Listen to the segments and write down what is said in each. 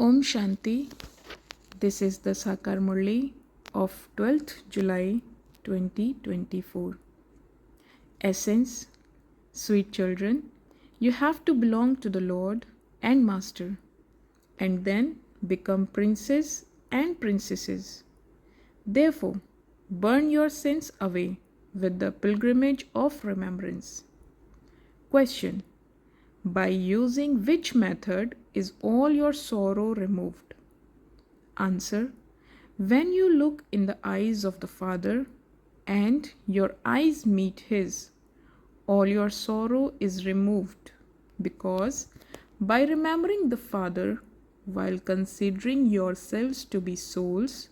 Om Shanti. This is the Sakar Murli of 12th July 2024. Essence. Sweet children, you have to belong to the Lord and Master and then become princes and princesses. Therefore, burn your sins away with the pilgrimage of remembrance. Question. By using which method is all your sorrow removed? Answer. When you look in the eyes of the Father and your eyes meet His, all your sorrow is removed, because by remembering the Father while considering yourselves to be souls,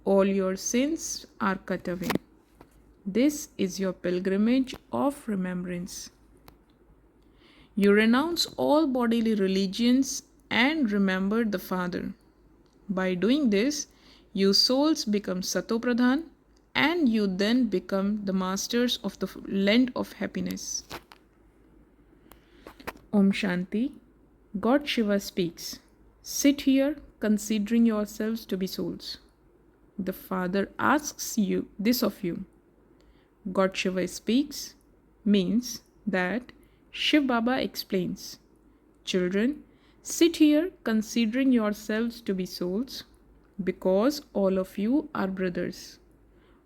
all your sins are cut away. This is your pilgrimage of remembrance. You renounce all bodily religions and remember the Father. By doing this, you souls become Satopradhan and you then become the masters of the land of happiness. Om Shanti. God Shiva speaks. Sit here considering yourselves to be souls. The Father asks you this of you. God Shiva speaks means that Shiv Baba explains. Children, sit here considering yourselves to be souls because all of you are brothers.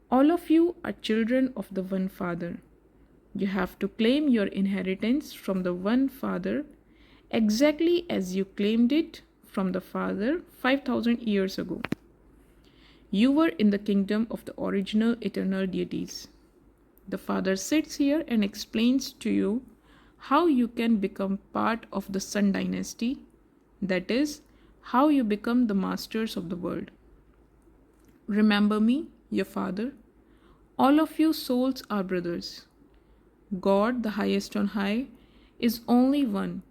All of you are children of the one Father. You have to claim your inheritance from the one Father exactly as you claimed it from the Father 5,000 years ago. You were in the kingdom of the original eternal deities. The Father sits here and explains to you how you can become part of the Sun dynasty, that is, how you become the masters of the world. Remember me, your Father. All of you souls are brothers. God, the highest on high, is only one.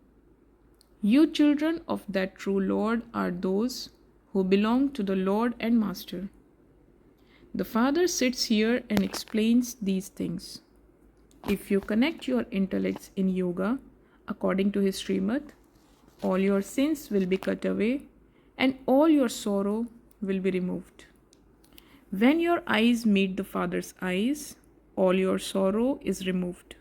You children of that true Lord are those who belong to the Lord and Master. The Father sits here and explains these things. If you connect your intellects in yoga according to his Srimad, all your sins will be cut away and all your sorrow will be removed. When your eyes meet the Father's eyes, all your sorrow is removed.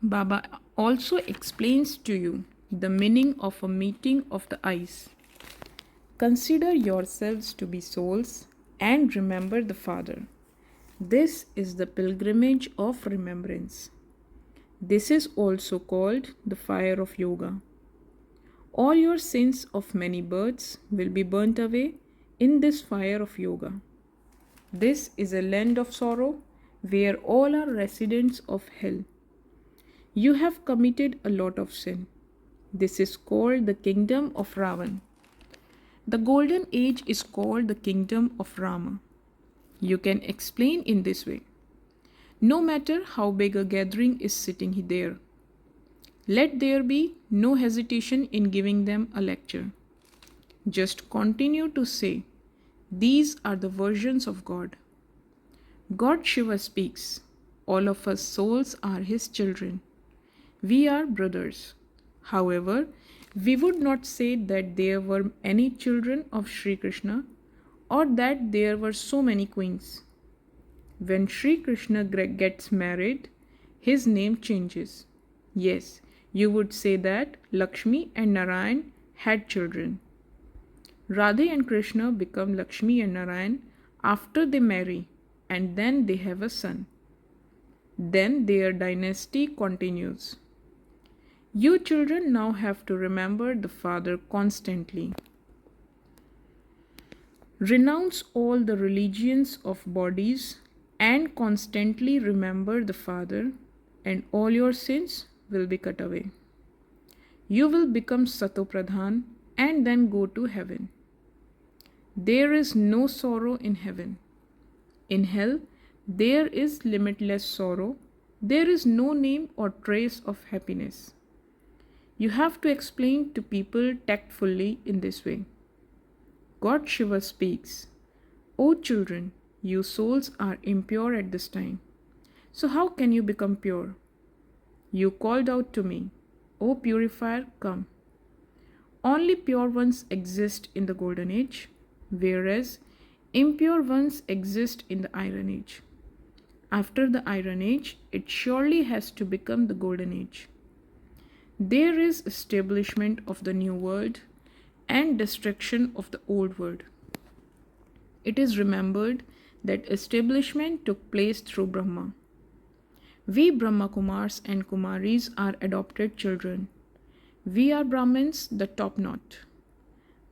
Baba also explains to you the meaning of a meeting of the eyes. Consider yourselves to be souls and remember the Father. This is the pilgrimage of remembrance. This is also called the fire of yoga. All your sins of many births will be burnt away in this fire of yoga. This is a land of sorrow where all are residents of hell. You have committed a lot of sin. This is called the kingdom of Ravan. The golden age is called the kingdom of Rama. You can explain in this way. No matter how big a gathering is sitting there, let there be no hesitation in giving them a lecture. Just continue to say, these are the versions of God. God Shiva speaks. All of us souls are his children. We are brothers. However, we would not say that there were any children of Sri Krishna or that there were so many queens. When Sri Krishna gets married, his name changes. Yes, you would say that Lakshmi and Narayan had children. Radhe and Krishna become Lakshmi and Narayan after they marry and then they have a son. Then their dynasty continues. You children now have to remember the Father constantly. Renounce all the religions of bodies and constantly remember the Father, and all your sins will be cut away. You will become Satopradhan and then go to heaven. There is no sorrow in heaven. In hell, there is limitless sorrow. There is no name or trace of happiness. You have to explain to people tactfully in this way. God Shiva speaks. O children, you souls are impure at this time. So how can you become pure? You called out to me, O purifier, come. Only pure ones exist in the golden age, whereas impure ones exist in the iron age. After the iron age, it surely has to become the golden age. There is establishment of the new world and destruction of the old world. It is remembered that establishment took place through Brahma. We Brahma Kumars and Kumaris are adopted children. We are Brahmins, the top knot.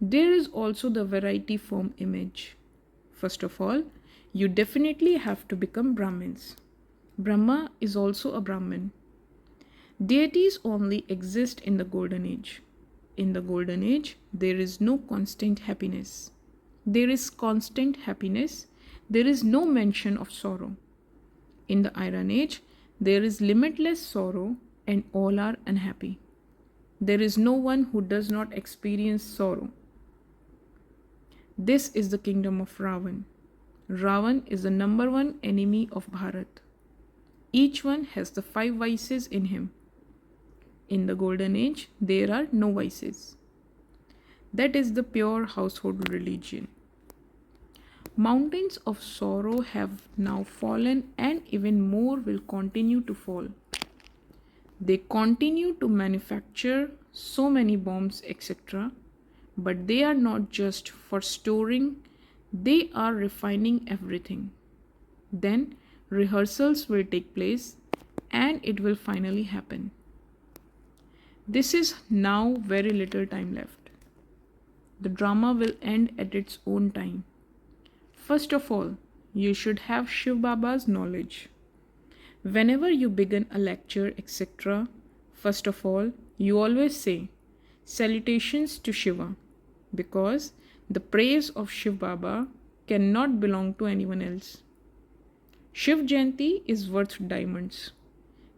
There is also the variety form image. First of all, you definitely have to become Brahmins. Brahma is also a Brahmin. Deities only exist in the golden age. In the golden age, there is no constant happiness. There is constant happiness. There is no mention of sorrow. In the iron age, there is limitless sorrow and all are unhappy. There is no one who does not experience sorrow. This is the kingdom of Ravan. Ravan is the number one enemy of Bharat. Each one has the 5 vices in him. In the golden age, there are no vices. That is the pure household religion. Mountains of sorrow have now fallen and even more will continue to fall. They continue to manufacture so many bombs, etc. But they are not just for storing, they are refining everything. Then rehearsals will take place and it will finally happen. This is now very little time left. The drama will end at its own time. First of all, you should have Shiv Baba's knowledge. Whenever you begin a lecture, etc., first of all, you always say, Salutations to Shiva, because the praise of Shiv Baba cannot belong to anyone else. Shiv Jayanti is worth diamonds.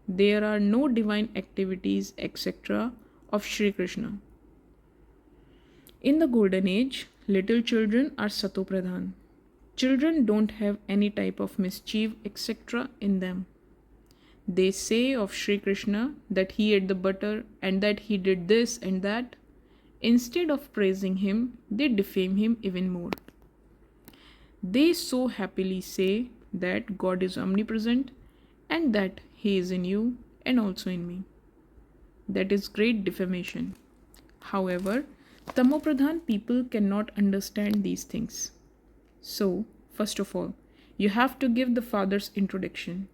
There are no divine activities, etc., of Sri Krishna. In the golden age, little children are Satopradhan. Children don't have any type of mischief, etc., in them. They say of Sri Krishna that he ate the butter and that he did this and that. Instead of praising him, they defame him even more. They so happily say that God is omnipresent and that he is in you and also in me. That is great defamation. However, Tamopradhan people cannot understand these things. So, first of all, you have to give the Father's introduction.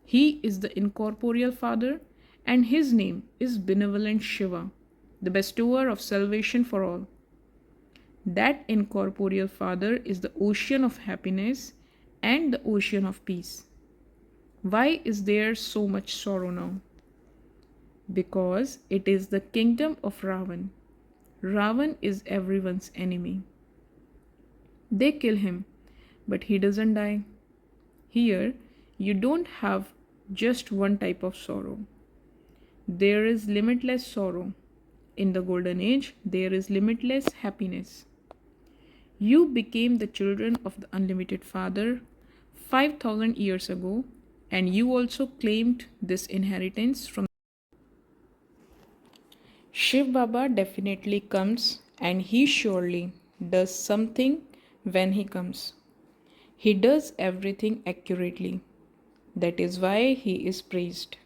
He is the incorporeal Father and his name is Benevolent Shiva, the bestower of salvation for all. That incorporeal Father is the ocean of happiness and the ocean of peace. Why is there so much sorrow now? Because it is the kingdom of Ravan. Ravan is everyone's enemy. They kill him, but he doesn't die. Here, you don't have just one type of sorrow. There is limitless sorrow. In the golden age, there is limitless happiness. You became the children of the unlimited Father 5,000 years ago, and you also claimed this inheritance from Shiv Baba definitely comes, and he surely does something when he comes. He does everything accurately. That is why he is praised.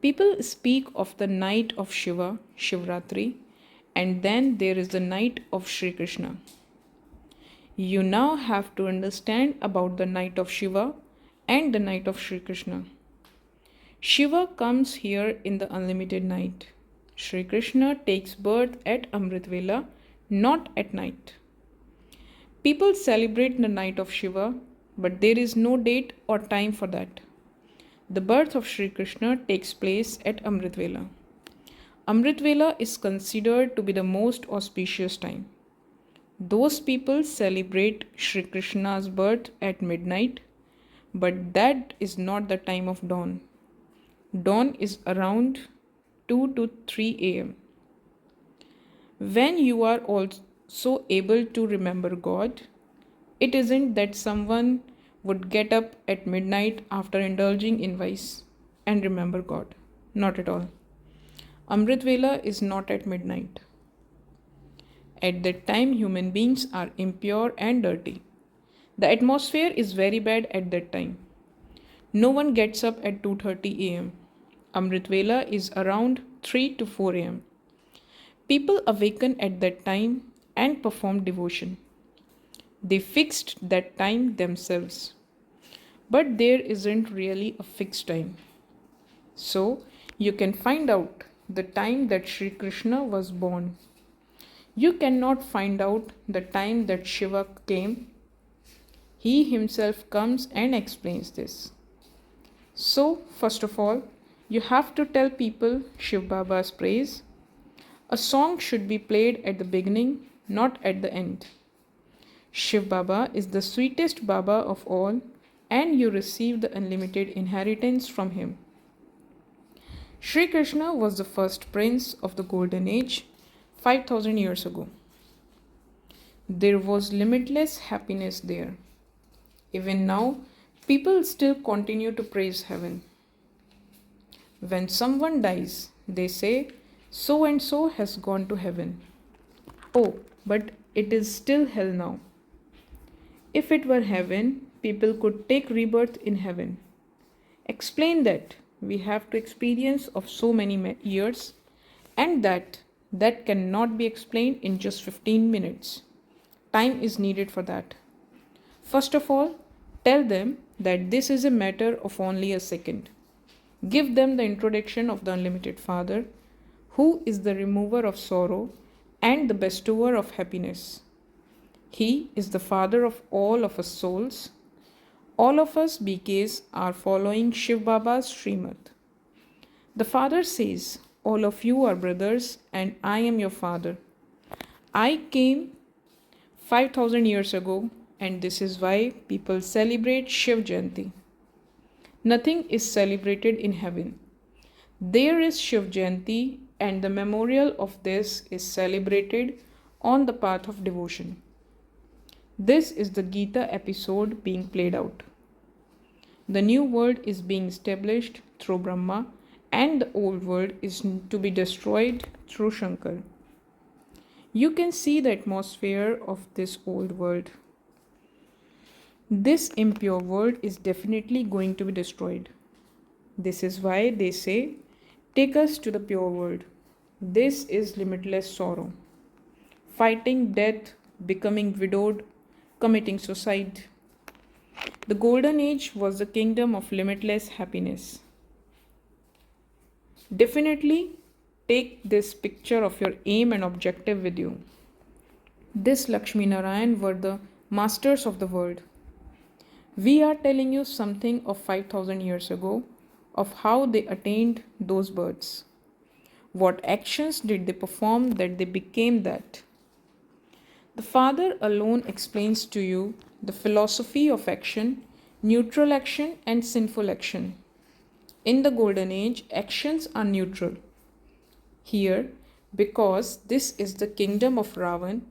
People speak of the night of Shiva, Shivratri, and then there is the night of Sri Krishna. You now have to understand about the night of Shiva and the night of Sri Krishna. Shiva comes here in the unlimited night. Sri Krishna takes birth at Amrit Vela, not at night. People celebrate the night of Shiva, but there is no date or time for that. The birth of Sri Krishna takes place at Amrit Vela. Amrit Vela is considered to be the most auspicious time. Those people celebrate Sri Krishna's birth at midnight, but that is not the time of dawn. Dawn is around 2 to 3 a.m. When you are also able to remember God, it isn't that someone would get up at midnight after indulging in vice and remember God. Not at all. Amrit Vela is not at midnight. At that time, human beings are impure and dirty. The atmosphere is very bad at that time. No one gets up at 2:30 a.m. Amrit Vela is around 3 to 4 a.m. People awaken at that time and perform devotion. They fixed that time themselves. But there isn't really a fixed time. So, you can find out the time that Sri Krishna was born. You cannot find out the time that Shiva came. He himself comes and explains this. So, first of all, you have to tell people Shiv Baba's praise. A song should be played at the beginning, not at the end. Shiv Baba is the sweetest Baba of all, and you receive the unlimited inheritance from him. Sri Krishna was the first prince of the golden age 5000 years ago. There was limitless happiness there. Even now, people still continue to praise heaven. When someone dies, they say, so and so has gone to heaven. Oh, but it is still hell now. If it were heaven, people could take rebirth in heaven. Explain that we have to experience of so many years, and that cannot be explained in just 15 minutes. Time is needed for that. First of all, tell them that this is a matter of only a second. Give them the introduction of the Unlimited Father, who is the remover of sorrow and the bestower of happiness. He is the Father of all of us souls. All of us BKs are following Shiv Baba's Srimad. The Father says, all of you are brothers and I am your Father. I came 5000 years ago, and this is why people celebrate Shiv Jayanti. Nothing is celebrated in heaven. There is Shiv Jayanti, and the memorial of this is celebrated on the path of devotion. This is the Gita episode being played out. The new world is being established through Brahma, and the old world is to be destroyed through Shankar. You can see the atmosphere of this old world. This impure world is definitely going to be destroyed. This is why they say, take us to the pure world. This is limitless sorrow. Fighting death, becoming widowed, committing suicide. The golden age was the kingdom of limitless happiness. Definitely take this picture of your aim and objective with you. This Lakshmi Narayan were the masters of the world. We are telling you something of 5000 years ago of how they attained those births. What actions did they perform that they became that? The Father alone explains to you the philosophy of action, neutral action, and sinful action. In the golden age, actions are neutral. Here, because this is the kingdom of Ravan,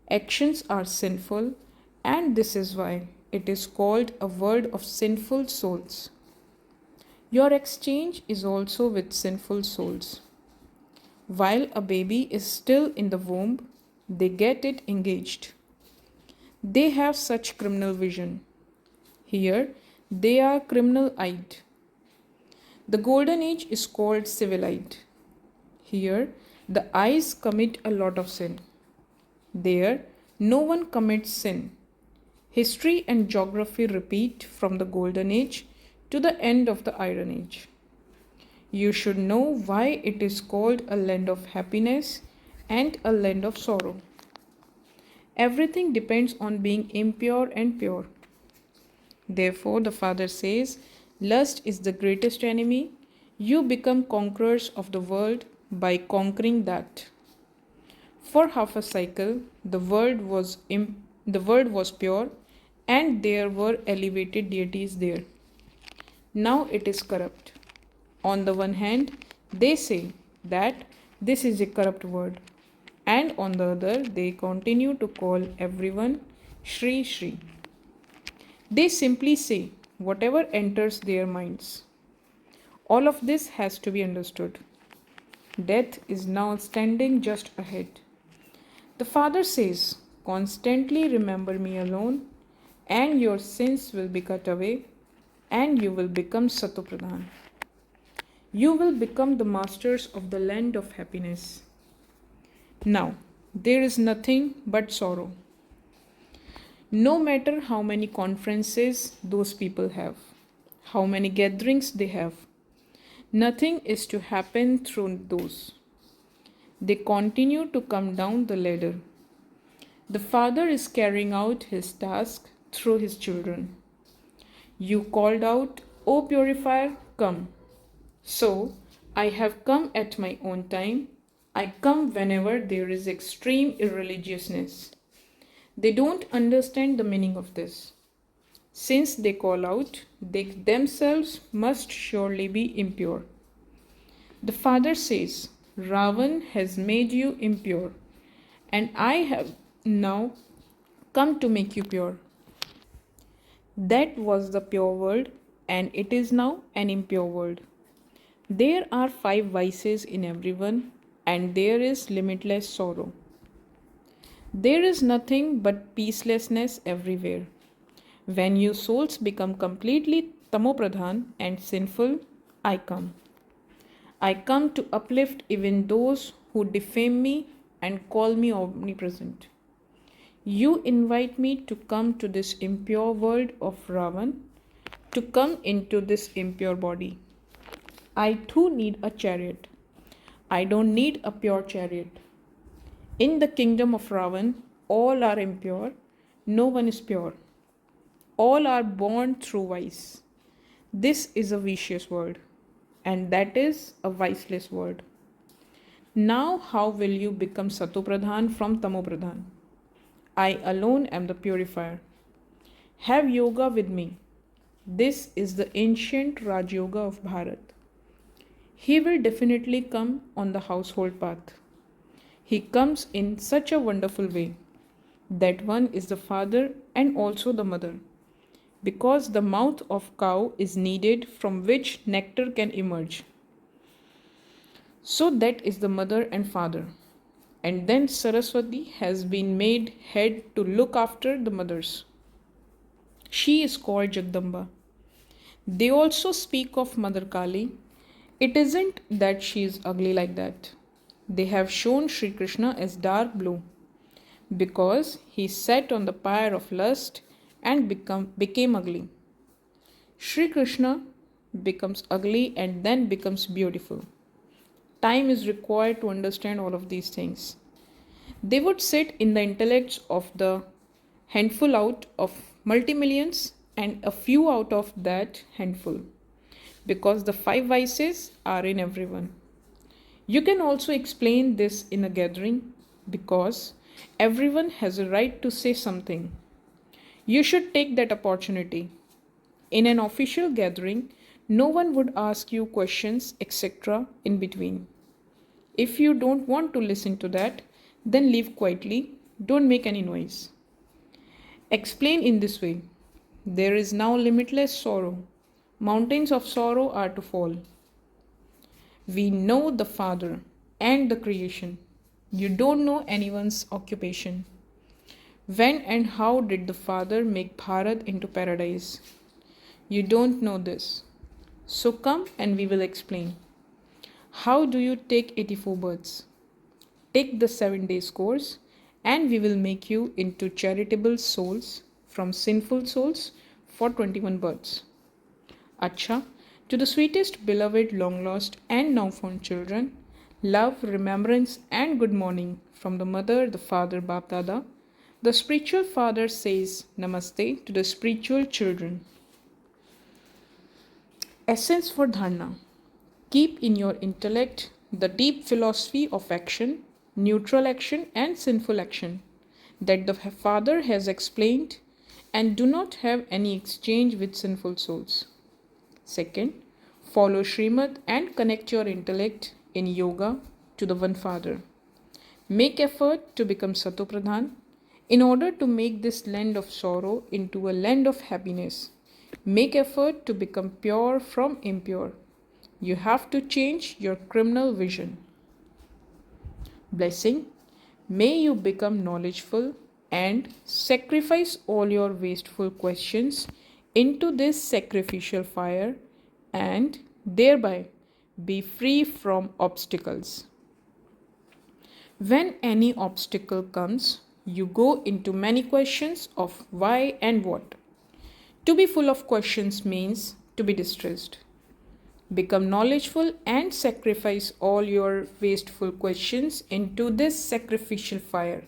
actions are sinful, and this is why it is called a world of sinful souls. Your exchange is also with sinful souls. While a baby is still in the womb, they get it engaged. They have such criminal vision. Here, they are criminal-eyed. The golden age is called civil-eyed. Here, the eyes commit a lot of sin. There, no one commits sin. History and geography repeat from the golden age to the end of the iron age. You should know why it is called a land of happiness and a land of sorrow. Everything depends on being impure and pure. Therefore, the Father says, lust is the greatest enemy. You become conquerors of the world by conquering that. For half a cycle, the world was pure, and there were elevated deities there. Now it is corrupt. On the one hand, they say that this is a corrupt world, and on the other, they continue to call everyone Shri Shri. They simply say whatever enters their minds. All of this has to be understood. Death is now standing just ahead. The Father says, constantly remember me alone, and your sins will be cut away, and you will become Satopradhan. You will become the masters of the land of happiness. Now, there is nothing but sorrow. No matter how many conferences those people have, how many gatherings they have, nothing is to happen through those. They continue to come down the ladder. The Father is carrying out his task through his children. You called out, O purifier, come. So, I have come at my own time. I come whenever there is extreme irreligiousness. They don't understand the meaning of this. Since they call out, they themselves must surely be impure. The Father says, Ravan has made you impure, and I have now come to make you pure. That was the pure world, and it is now an impure world. There are 5 vices in everyone, and there is limitless sorrow. There is nothing but peacelessness everywhere. When you souls become completely tamopradhan and sinful, I come. I come to uplift even those who defame me and call me omnipresent. You invite me to come to this impure world of Ravan, to come into this impure body. I too need a chariot. I don't need a pure chariot. In the kingdom of Ravan, all are impure, no one is pure. All are born through vice. This is a vicious world, and that is a viceless world. Now, how will you become Satopradhan from Tamopradhan? I alone am the purifier. Have yoga with me. This is the ancient Raj Yoga of Bharat. He will definitely come on the household path. He comes in such a wonderful way that one is the father and also the mother, because the mouth of cow is needed from which nectar can emerge. So that is the mother and father. And then Saraswati has been made head to look after the mothers. She is called Jagdamba. They also speak of Mother Kali. It isn't that she is ugly like that. They have shown Sri Krishna as dark blue because he sat on the pyre of lust and became ugly. Sri Krishna becomes ugly and then becomes beautiful. Time is required to understand all of these things. They would sit in the intellects of the handful out of multi-millions and a few out of that handful, because the 5 vices are in everyone. You can also explain this in a gathering because everyone has a right to say something. You should take that opportunity. In an official gathering, no one would ask you questions, etc. in between. If you don't want to listen to that, then leave quietly. Don't make any noise. Explain in this way. There is now limitless sorrow. Mountains of sorrow are to fall. We know the Father and the creation. You don't know anyone's occupation. When and how did the Father make Bharat into paradise? You don't know this. So come and we will explain. How do you take 84 births? Take the 7 days course and we will make you into charitable souls from sinful souls for 21 births. Acha, to the sweetest, beloved, long lost, and now found children, love, remembrance, and good morning from the mother, the father, Bap Dada. The spiritual father says Namaste to the spiritual children. Essence for Dharna. Keep in your intellect the deep philosophy of action, neutral action, and sinful action that the Father has explained, and do not have any exchange with sinful souls. Second, follow Srimad and connect your intellect in yoga to the one Father. Make effort to become Satopradhan in order to make this land of sorrow into a land of happiness. Make effort to become pure from impure. You have to change your criminal vision. Blessing. May you become knowledgeful and sacrifice all your wasteful questions into this sacrificial fire and thereby be free from obstacles. When any obstacle comes, you go into many questions of why and what. To be full of questions means to be distressed. Become knowledgeful and sacrifice all your wasteful questions into this sacrificial fire,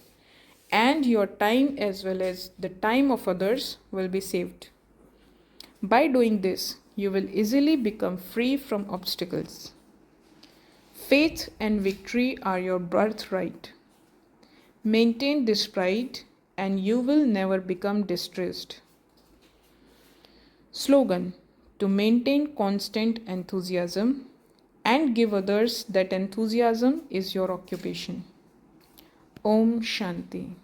and your time as well as the time of others will be saved. By doing this, you will easily become free from obstacles. Faith and victory are your birthright. Maintain this pride, and you will never become distressed. Slogan: to maintain constant enthusiasm and give others that enthusiasm is your occupation. Om Shanti.